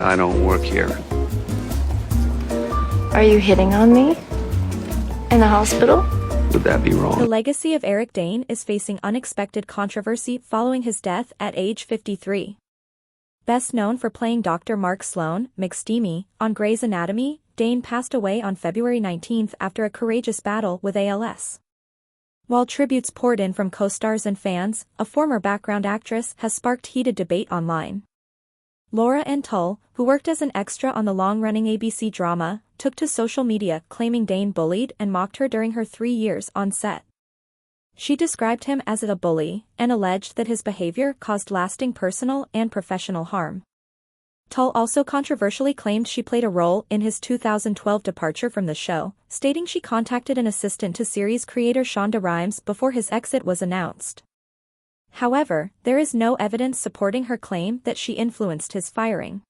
I don't work here. Are you hitting on me? In the hospital? Would that be The wrong? legacy of Eric Dane is facing unexpected controversy following his death at age 53. Best known for playing Dr. Mark Sloan, McSteamy, on Grey's Anatomy, Dane passed away on February 19 after a courageous battle with ALS. While tributes poured in from co-stars and fans, a former background actress has sparked heated debate online. Ann Tull, who worked as an extra on the long-running ABC drama, took to social media claiming Dane bullied and mocked her during her 3 years on set. She described him as a bully and alleged that his behavior caused lasting personal and professional harm. Tull also controversially claimed she played a role in his 2012 departure from the show, stating she contacted an assistant to series creator Shonda Rhimes before his exit was announced. However, there is no evidence supporting her claim that she influenced his firing.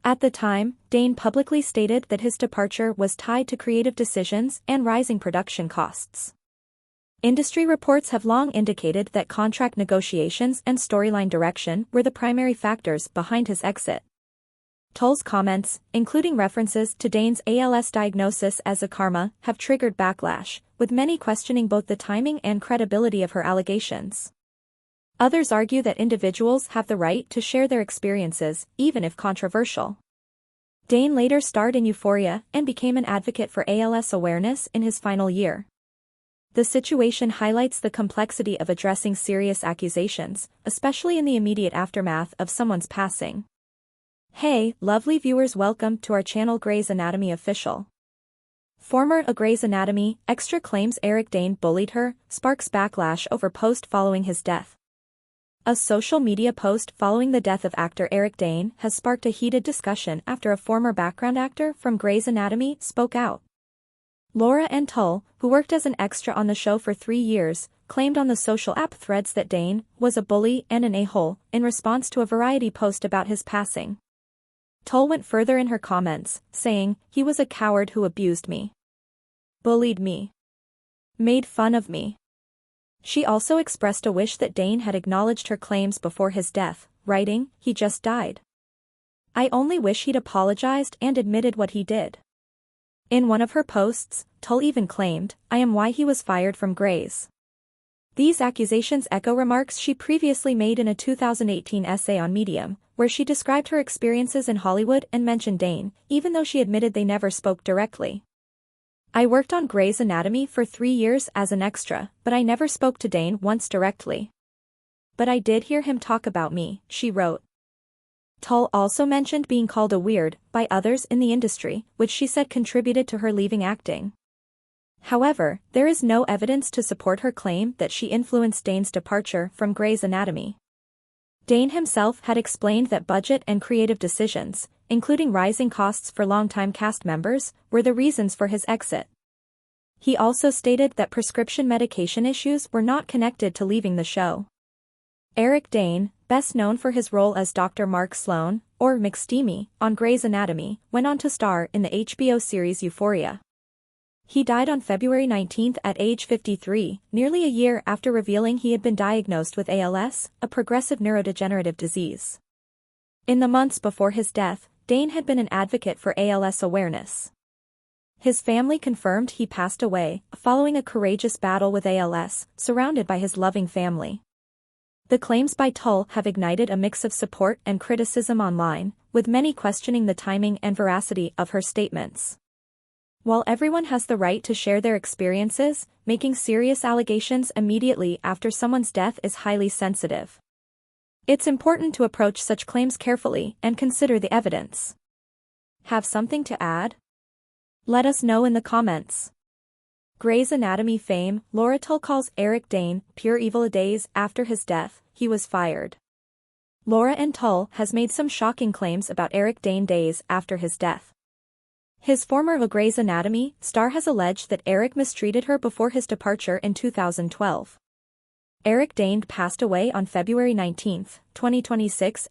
At the time, Dane publicly stated that his departure was tied to creative decisions and rising production costs. Industry reports have long indicated that contract negotiations and storyline direction were the primary factors behind his exit. Tull's comments, including references to Dane's ALS diagnosis as a karma, have triggered backlash, with many questioning both the timing and credibility of her allegations. Others argue that individuals have the right to share their experiences, even if controversial. Dane later starred in Euphoria and became an advocate for ALS awareness in his final year. The situation highlights the complexity of addressing serious accusations, especially in the immediate aftermath of someone's passing. Hey, lovely viewers, welcome to our channel Grey's Anatomy Official. Former Grey's Anatomy extra claims Eric Dane bullied her, sparks backlash over post following his death. A social media post following the death of actor Eric Dane has sparked a heated discussion after a former background actor from Grey's Anatomy spoke out. Ann Tull, who worked as an extra on the show for 3 years, claimed on the social app Threads that Dane was a bully and an a-hole in response to a Variety post about his passing. Tull went further in her comments, saying, "He was a coward who abused me. Bullied me. Made fun of me." She also expressed a wish that Dane had acknowledged her claims before his death, writing, "He just died. I only wish he'd apologized and admitted what he did." In one of her posts, Tull even claimed, "I am why he was fired from Grey's." These accusations echo remarks she previously made in a 2018 essay on Medium, where she described her experiences in Hollywood and mentioned Dane, even though she admitted they never spoke directly. "I worked on Grey's Anatomy for 3 years as an extra, but I never spoke to Dane once directly. But I did hear him talk about me," she wrote. Tull also mentioned being called a weird by others in the industry, which she said contributed to her leaving acting. However, there is no evidence to support her claim that she influenced Dane's departure from Grey's Anatomy. Dane himself had explained that budget and creative decisions, including rising costs for longtime cast members, were the reasons for his exit. He also stated that prescription medication issues were not connected to leaving the show. Eric Dane, best known for his role as Dr. Mark Sloan, or McSteamy, on Grey's Anatomy, went on to star in the HBO series Euphoria. He died on February 19 at age 53, nearly a year after revealing he had been diagnosed with ALS, a progressive neurodegenerative disease. In the months before his death, Dane had been an advocate for ALS awareness. His family confirmed he passed away, following a courageous battle with ALS, surrounded by his loving family. The claims by Tull have ignited a mix of support and criticism online, with many questioning the timing and veracity of her statements. While everyone has the right to share their experiences, making serious allegations immediately after someone's death is highly sensitive. It's important to approach such claims carefully and consider the evidence. Have something to add? Let us know in the comments. Grey's Anatomy fame, Tull calls Eric Dane pure evil. Days after his death, he was fired. Ann Tull has made some shocking claims about Eric Dane days after his death. His former Grey's Anatomy star has alleged that Eric mistreated her before his departure in 2012. Eric Dane passed away on February 19, 2026,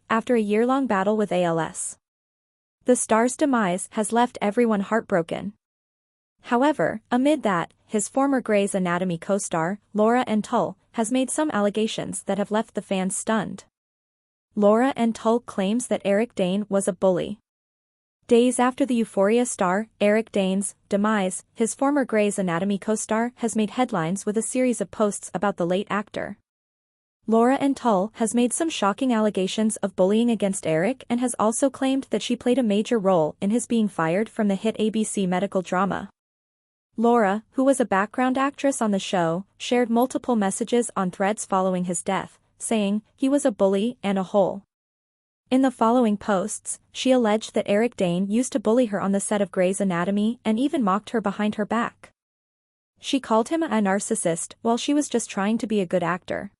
after a year-long battle with ALS. The star's demise has left everyone heartbroken. However, amid that, his former Grey's Anatomy co-star, Ann Tull, has made some allegations that have left the fans stunned. Laura Ann Tull claims that Eric Dane was a bully. Days after the Euphoria star, Eric Dane's demise, his former Grey's Anatomy co-star has made headlines with a series of posts about the late actor. Laura Ann Tull has made some shocking allegations of bullying against Eric and has also claimed that she played a major role in his being fired from the hit ABC medical drama. Laura, who was a background actress on the show, shared multiple messages on Threads following his death, saying, "He was a bully and a hole." In the following posts, she alleged that Eric Dane used to bully her on the set of Grey's Anatomy and even mocked her behind her back. She called him a narcissist while she was just trying to be a good actor.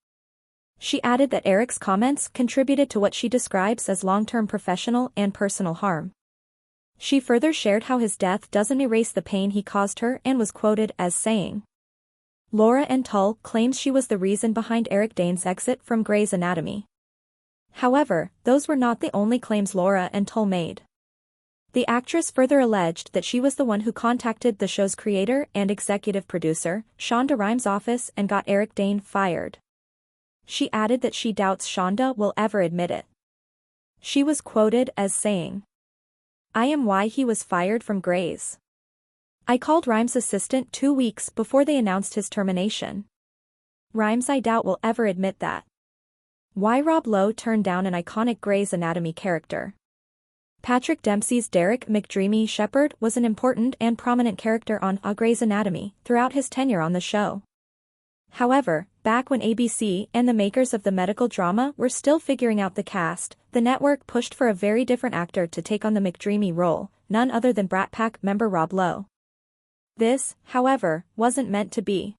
She added that Eric's comments contributed to what she describes as long-term professional and personal harm. She further shared how his death doesn't erase the pain he caused her and was quoted as saying, Laura Ann Tull claims she was the reason behind Eric Dane's exit from Grey's Anatomy. However, those were not the only claims Laura Ann Tull made. The actress further alleged that she was the one who contacted the show's creator and executive producer, Shonda Rhimes' office, and got Eric Dane fired. She added that she doubts Shonda will ever admit it. She was quoted as saying, "I am why he was fired from Grey's. I called Rhimes' assistant 2 weeks before they announced his termination. Rhimes I doubt will ever admit that. Why Rob Lowe turned down an iconic Grey's Anatomy character." Patrick Dempsey's Derek McDreamy Shepherd was an important and prominent character on Grey's Anatomy throughout his tenure on the show. However, back when ABC and the makers of the medical drama were still figuring out the cast, the network pushed for a very different actor to take on the McDreamy role, none other than Brat Pack member Rob Lowe. This, however, wasn't meant to be.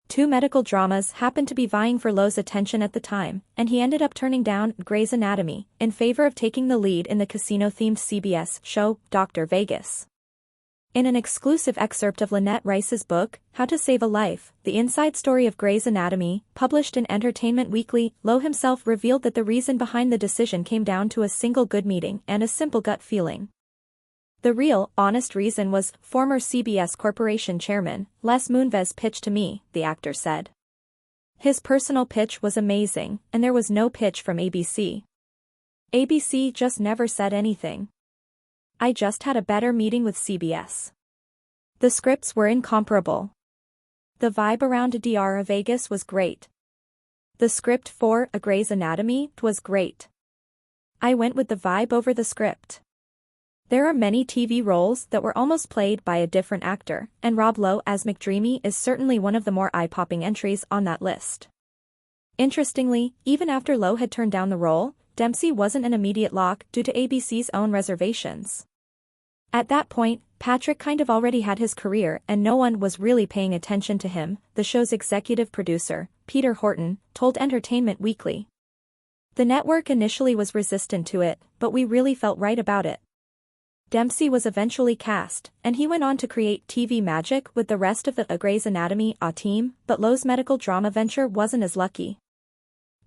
2 medical dramas happened to be vying for Lowe's attention at the time, and he ended up turning down Grey's Anatomy in favor of taking the lead in the casino-themed CBS show, Dr. Vegas. In an exclusive excerpt of Lynette Rice's book, How to Save a Life, The Inside Story of Grey's Anatomy, published in Entertainment Weekly, Lowe himself revealed that the reason behind the decision came down to a single good meeting and a simple gut feeling. The real, honest reason was former CBS Corporation chairman, Les Moonves' pitch to me, the actor said. His personal pitch was amazing, and there was no pitch from ABC. ABC just never said anything. I just had a better meeting with CBS. The scripts were incomparable. The vibe around Dr. Vegas was great. The script for A Grey's Anatomy was great. I went with the vibe over the script. There are many TV roles that were almost played by a different actor, and Rob Lowe as McDreamy is certainly one of the more eye-popping entries on that list. Interestingly, even after Lowe had turned down the role, Dempsey wasn't an immediate lock due to ABC's own reservations. At that point, Patrick kind of already had his career and no one was really paying attention to him, the show's executive producer, Peter Horton, told Entertainment Weekly. The network initially was resistant to it, but we really felt right about it. Dempsey was eventually cast, and he went on to create TV magic with the rest of the A Grey's Anatomy team, but Lowe's medical drama venture wasn't as lucky.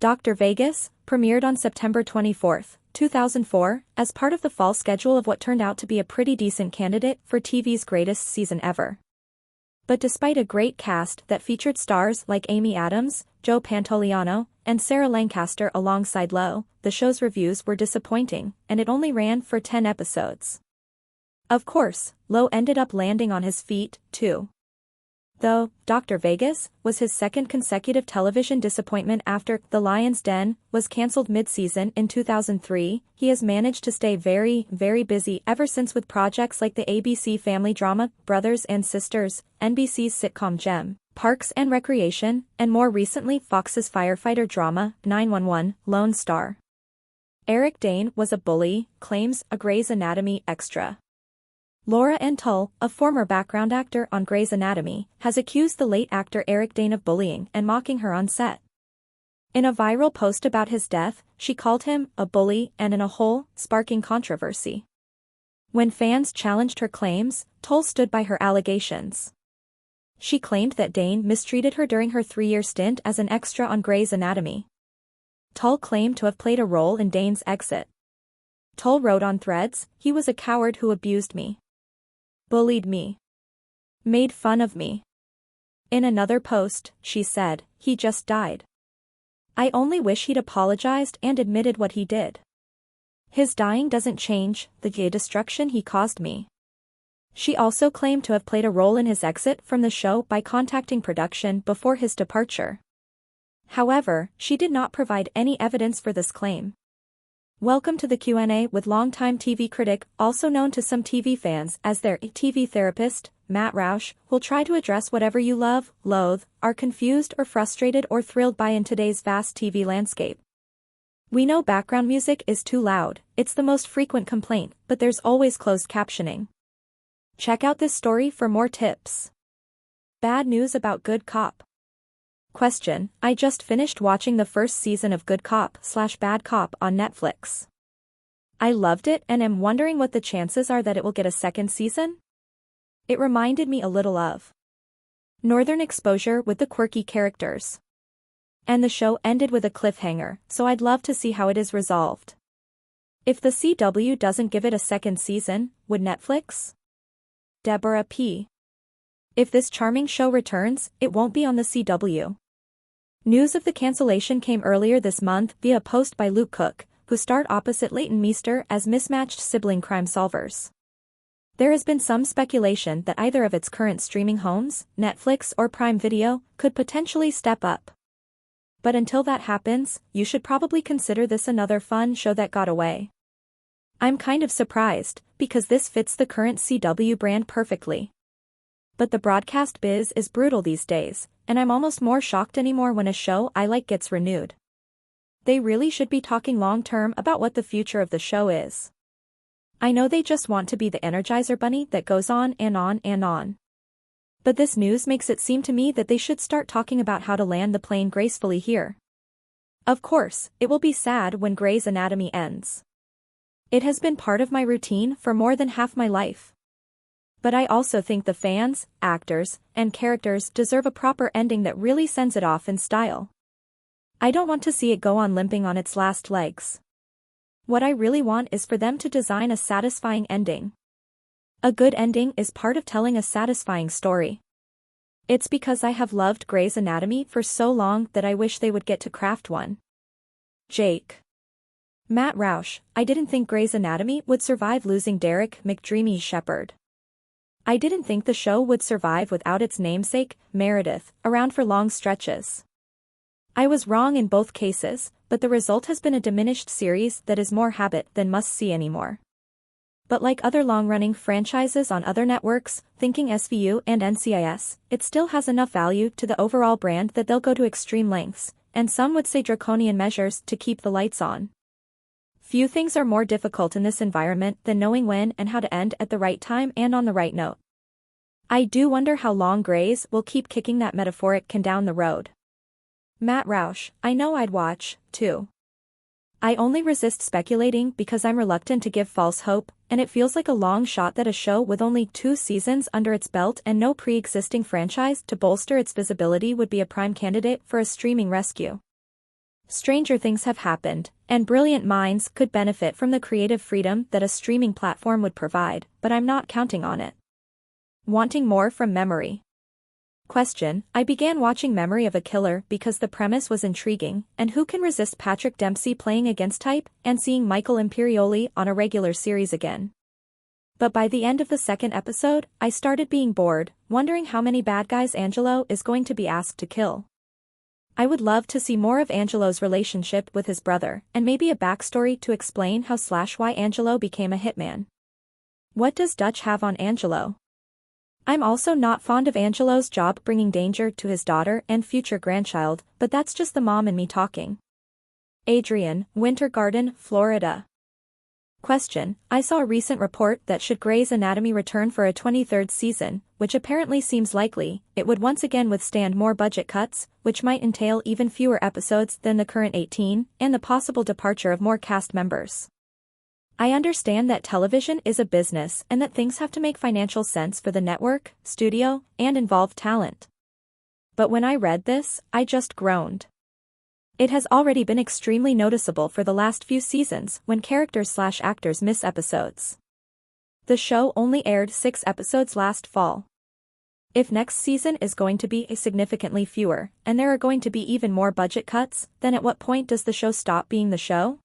Dr. Vegas premiered on September 24, 2004, as part of the fall schedule of what turned out to be a pretty decent candidate for TV's greatest season ever. But despite a great cast that featured stars like Amy Adams, Joe Pantoliano, and Sarah Lancaster alongside Lowe, the show's reviews were disappointing, and it only ran for 10 episodes. Of course, Lowe ended up landing on his feet, too. Though, Dr. Vegas was his second consecutive television disappointment after The Lion's Den was cancelled mid-season in 2003, he has managed to stay very, very busy ever since with projects like the ABC family drama, Brothers and Sisters, NBC's sitcom Gem, Parks and Recreation, and more recently Fox's firefighter drama, 911, Lone Star. Eric Dane was a bully, claims a Grey's Anatomy extra. Laura Ann Tull, a former background actor on Grey's Anatomy, has accused the late actor Eric Dane of bullying and mocking her on set. In a viral post about his death, she called him a bully and in a hole, sparking controversy. When fans challenged her claims, Tull stood by her allegations. She claimed that Dane mistreated her during her 3-year stint as an extra on Grey's Anatomy. Tull claimed to have played a role in Dane's exit. Tull wrote on Threads, "He was a coward who abused me. Bullied me. Made fun of me." In another post, she said, "He just died. I only wish he'd apologized and admitted what he did. His dying doesn't change the destruction he caused me. She also claimed to have played a role in his exit from the show by contacting production before his departure. However, she did not provide any evidence for this claim. Welcome to the Q&A with longtime TV critic, also known to some TV fans as their TV therapist, Matt Roush, who'll try to address whatever you love, loathe, are confused or frustrated or thrilled by in today's vast TV landscape. We know background music is too loud, it's the most frequent complaint, but there's always closed captioning. Check out this story for more tips. Bad news about Good Cop. Question: I just finished watching the first season of Good Cop/Bad Cop on Netflix. I loved it and am wondering what the chances are that it will get a second season? It reminded me a little of Northern Exposure with the quirky characters. And the show ended with a cliffhanger, so I'd love to see how it is resolved. If the CW doesn't give it a second season, would Netflix? Deborah P. If this charming show returns, it won't be on the CW. News of the cancellation came earlier this month via a post by Luke Cook, who starred opposite Leighton Meester as mismatched sibling crime solvers. There has been some speculation that either of its current streaming homes, Netflix or Prime Video, could potentially step up. But until that happens, you should probably consider this another fun show that got away. I'm kind of surprised, because this fits the current CW brand perfectly. But the broadcast biz is brutal these days, and I'm almost more shocked anymore when a show I like gets renewed. They really should be talking long-term about what the future of the show is. I know they just want to be the Energizer Bunny that goes on and on and on. But this news makes it seem to me that they should start talking about how to land the plane gracefully here. Of course, it will be sad when Grey's Anatomy ends. It has been part of my routine for more than half my life. But I also think the fans, actors, and characters deserve a proper ending that really sends it off in style. I don't want to see it go on limping on its last legs. What I really want is for them to design a satisfying ending. A good ending is part of telling a satisfying story. It's because I have loved Grey's Anatomy for so long that I wish they would get to craft one. Jake. Matt Roush, I didn't think Grey's Anatomy would survive losing Derek McDreamy Shepherd. I didn't think the show would survive without its namesake, Meredith, around for long stretches. I was wrong in both cases, but the result has been a diminished series that is more habit than must-see anymore. But like other long-running franchises on other networks, thinking SVU and NCIS, it still has enough value to the overall brand that they'll go to extreme lengths, and some would say draconian measures to keep the lights on. Few things are more difficult in this environment than knowing when and how to end at the right time and on the right note. I do wonder how long Grey's will keep kicking that metaphoric can down the road. Matt Roush, I know I'd watch, too. I only resist speculating because I'm reluctant to give false hope, and it feels like a long shot that a show with only 2 seasons under its belt and no pre-existing franchise to bolster its visibility would be a prime candidate for a streaming rescue. Stranger things have happened, and brilliant minds could benefit from the creative freedom that a streaming platform would provide, but I'm not counting on it. Wanting more from Memory. Question: I began watching Memory of a Killer because the premise was intriguing, and who can resist Patrick Dempsey playing against type and seeing Michael Imperioli on a regular series again? But by the end of the second episode, I started being bored, wondering how many bad guys Angelo is going to be asked to kill. I would love to see more of Angelo's relationship with his brother, and maybe a backstory to explain how/why Angelo became a hitman. What does Dutch have on Angelo? I'm also not fond of Angelo's job bringing danger to his daughter and future grandchild, but that's just the mom in me talking. Adrian, Winter Garden, Florida. Question: I saw a recent report that should Grey's Anatomy return for a 23rd season, which apparently seems likely, it would once again withstand more budget cuts, which might entail even fewer episodes than the current 18, and the possible departure of more cast members. I understand that television is a business and that things have to make financial sense for the network, studio, and involved talent. But when I read this, I just groaned. It has already been extremely noticeable for the last few seasons when characters/actors miss episodes. The show only aired 6 episodes last fall. If next season is going to be significantly fewer, and there are going to be even more budget cuts, then at what point does the show stop being the show?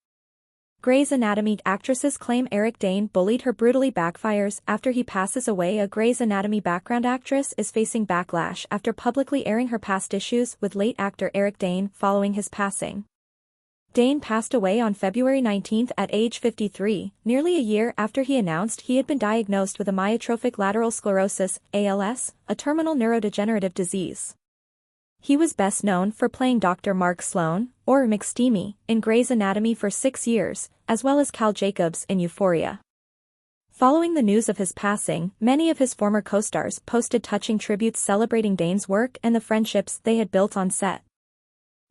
Grey's Anatomy actresses claim Eric Dane bullied her brutally backfires after he passes away. A Grey's Anatomy background actress is facing backlash after publicly airing her past issues with late actor Eric Dane following his passing. Dane passed away on February 19 at age 53, nearly a year after he announced he had been diagnosed with amyotrophic lateral sclerosis, ALS, a terminal neurodegenerative disease. He was best known for playing Dr. Mark Sloan, or McSteamy, in Grey's Anatomy for 6 years, as well as Cal Jacobs in Euphoria. Following the news of his passing, many of his former co-stars posted touching tributes celebrating Dane's work and the friendships they had built on set.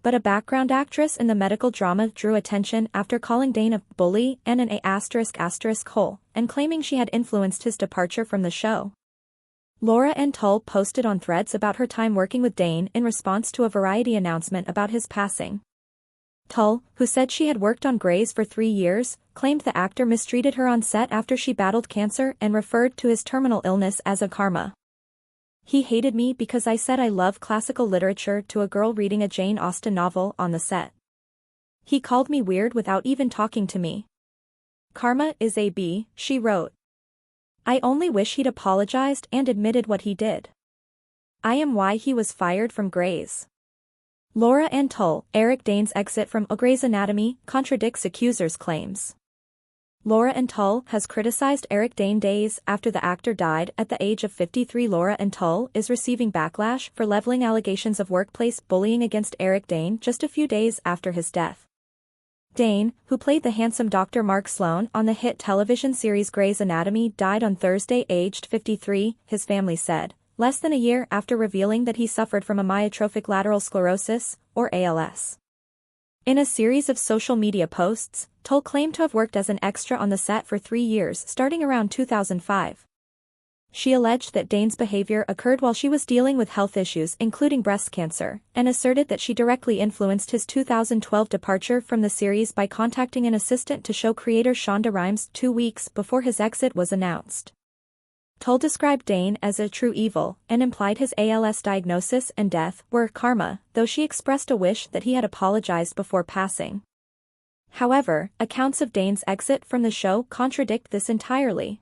But a background actress in the medical drama drew attention after calling Dane a bully and an ***hole, and claiming she had influenced his departure from the show. Ann Tull posted on Threads about her time working with Dane in response to a Variety announcement about his passing. Tull, who said she had worked on Grey's for 3 years, claimed the actor mistreated her on set after she battled cancer and referred to his terminal illness as a karma. He hated me because I said I love classical literature to a girl reading a Jane Austen novel on the set. He called me weird without even talking to me. Karma is a B, she wrote. I only wish he'd apologized and admitted what he did. I am why he was fired from Grey's. Ann Tull, Eric Dane's exit from Grey's Anatomy contradicts accusers' claims. Ann Tull has criticized Eric Dane days after the actor died at the age of 53. Ann Tull is receiving backlash for leveling allegations of workplace bullying against Eric Dane just a few days after his death. Dane, who played the handsome Dr. Mark Sloan on the hit television series Grey's Anatomy, died on Thursday aged 53, his family said, less than a year after revealing that he suffered from amyotrophic lateral sclerosis, or ALS. In a series of social media posts, Tull claimed to have worked as an extra on the set for 3 years starting around 2005. She alleged that Dane's behavior occurred while she was dealing with health issues including breast cancer, and asserted that she directly influenced his 2012 departure from the series by contacting an assistant to show creator Shonda Rhimes 2 weeks before his exit was announced. Tull described Dane as a true evil, and implied his ALS diagnosis and death were karma, though she expressed a wish that he had apologized before passing. However, accounts of Dane's exit from the show contradict this entirely.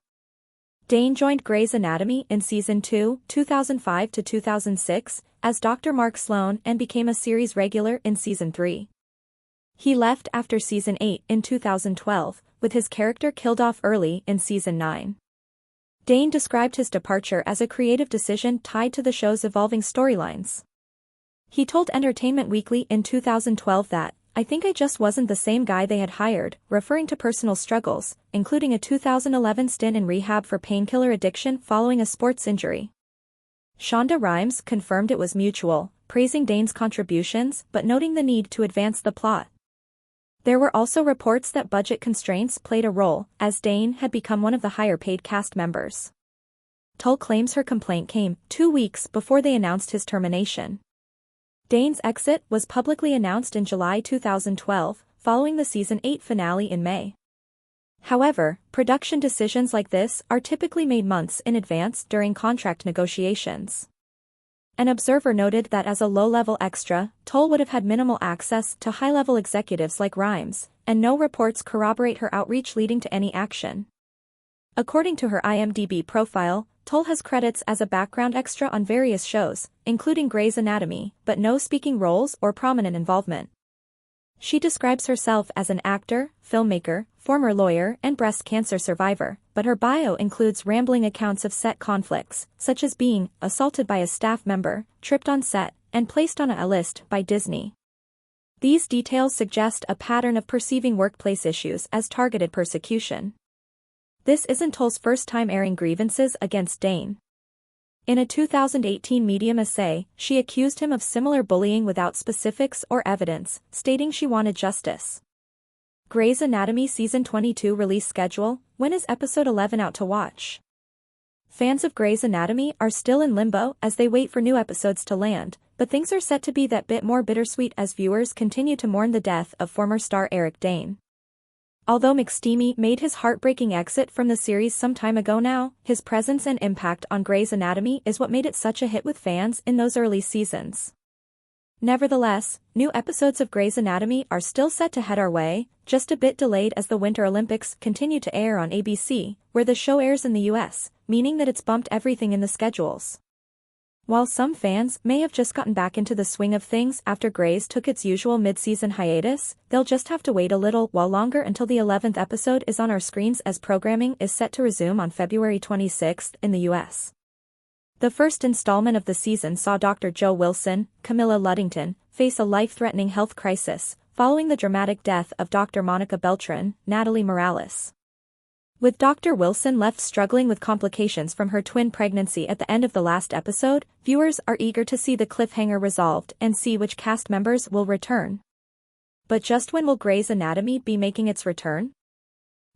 Dane joined Grey's Anatomy in Season 2, 2005 to 2006, as Dr. Mark Sloan and became a series regular in Season 3. He left after Season 8 in 2012, with his character killed off early in Season 9. Dane described his departure as a creative decision tied to the show's evolving storylines. He told Entertainment Weekly in 2012 that, I think I just wasn't the same guy they had hired, referring to personal struggles, including a 2011 stint in rehab for painkiller addiction following a sports injury. Shonda Rhimes confirmed it was mutual, praising Dane's contributions but noting the need to advance the plot. There were also reports that budget constraints played a role, as Dane had become one of the higher-paid cast members. Tull claims her complaint came 2 weeks before they announced his termination. Dane's exit was publicly announced in July 2012, following the Season 8 finale in May. However, production decisions like this are typically made months in advance during contract negotiations. An observer noted that as a low-level extra, Tull would have had minimal access to high-level executives like Rhimes, and no reports corroborate her outreach leading to any action. According to her IMDb profile, Tull has credits as a background extra on various shows, including Grey's Anatomy, but no speaking roles or prominent involvement. She describes herself as an actor, filmmaker, former lawyer and breast cancer survivor, but her bio includes rambling accounts of set conflicts, such as being assaulted by a staff member, tripped on set, and placed on a list by Disney. These details suggest a pattern of perceiving workplace issues as targeted persecution. This isn't Tull's first time airing grievances against Dane. In a 2018 Medium essay, she accused him of similar bullying without specifics or evidence, stating she wanted justice. Grey's Anatomy Season 22 release schedule: when is episode 11 out to watch? Fans of Grey's Anatomy are still in limbo as they wait for new episodes to land, but things are set to be that bit more bittersweet as viewers continue to mourn the death of former star Eric Dane. Although McSteamy made his heartbreaking exit from the series some time ago now, his presence and impact on Grey's Anatomy is what made it such a hit with fans in those early seasons. Nevertheless, new episodes of Grey's Anatomy are still set to head our way, just a bit delayed as the Winter Olympics continue to air on ABC, where the show airs in the US, meaning that it's bumped everything in the schedules. While some fans may have just gotten back into the swing of things after Grey's took its usual mid-season hiatus, they'll just have to wait a little while longer until the 11th episode is on our screens, as programming is set to resume on February 26 in the US. The first installment of the season saw Dr. Joe Wilson, Camilla Luddington, face a life-threatening health crisis, following the dramatic death of Dr. Monica Beltran, Natalie Morales. With Dr. Wilson left struggling with complications from her twin pregnancy at the end of the last episode, viewers are eager to see the cliffhanger resolved and see which cast members will return. But just when will Grey's Anatomy be making its return?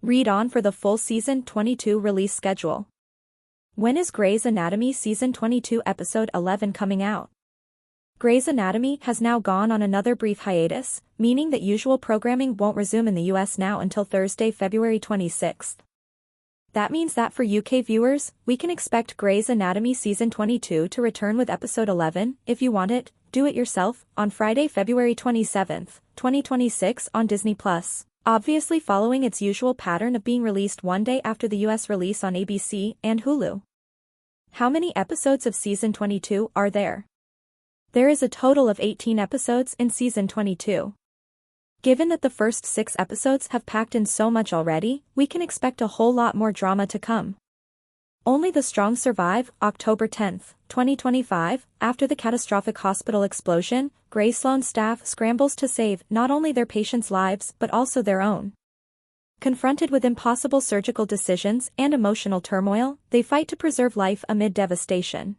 Read on for the full Season 22 release schedule. When is Grey's Anatomy Season 22 Episode 11 coming out? Grey's Anatomy has now gone on another brief hiatus, meaning that usual programming won't resume in the US now until Thursday, February 26. That means that for UK viewers, we can expect Grey's Anatomy Season 22 to return with Episode 11, if you want it, do it yourself, on Friday, February 27, 2026 on Disney+, obviously following its usual pattern of being released one day after the US release on ABC and Hulu. How many episodes of Season 22 are there? There is a total of 18 episodes in Season 22. Given that the first 6 episodes have packed in so much already, we can expect a whole lot more drama to come. Only the Strong survive. October 10, 2025, after the catastrophic hospital explosion, Grey Sloan staff scrambles to save not only their patients' lives but also their own. Confronted with impossible surgical decisions and emotional turmoil, they fight to preserve life amid devastation.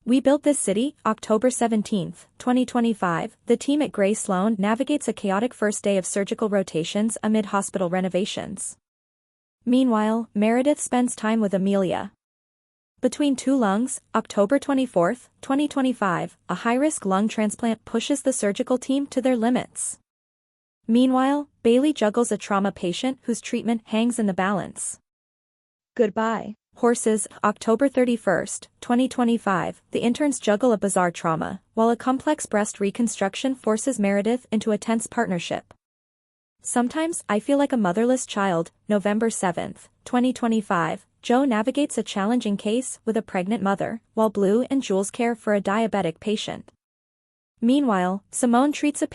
We Built This City. October 17, 2025, the team at Grey Sloan navigates a chaotic first day of surgical rotations amid hospital renovations. Meanwhile, Meredith spends time with Amelia. Between Two Lungs. October 24, 2025, a high-risk lung transplant pushes the surgical team to their limits. Meanwhile, Bailey juggles a trauma patient whose treatment hangs in the balance. Goodbye, Horses. October 31, 2025, the interns juggle a bizarre trauma, while a complex breast reconstruction forces Meredith into a tense partnership. Sometimes I feel like a motherless child. November 7, 2025, Joe navigates a challenging case with a pregnant mother, while Blue and Jules care for a diabetic patient. Meanwhile, Simone treats a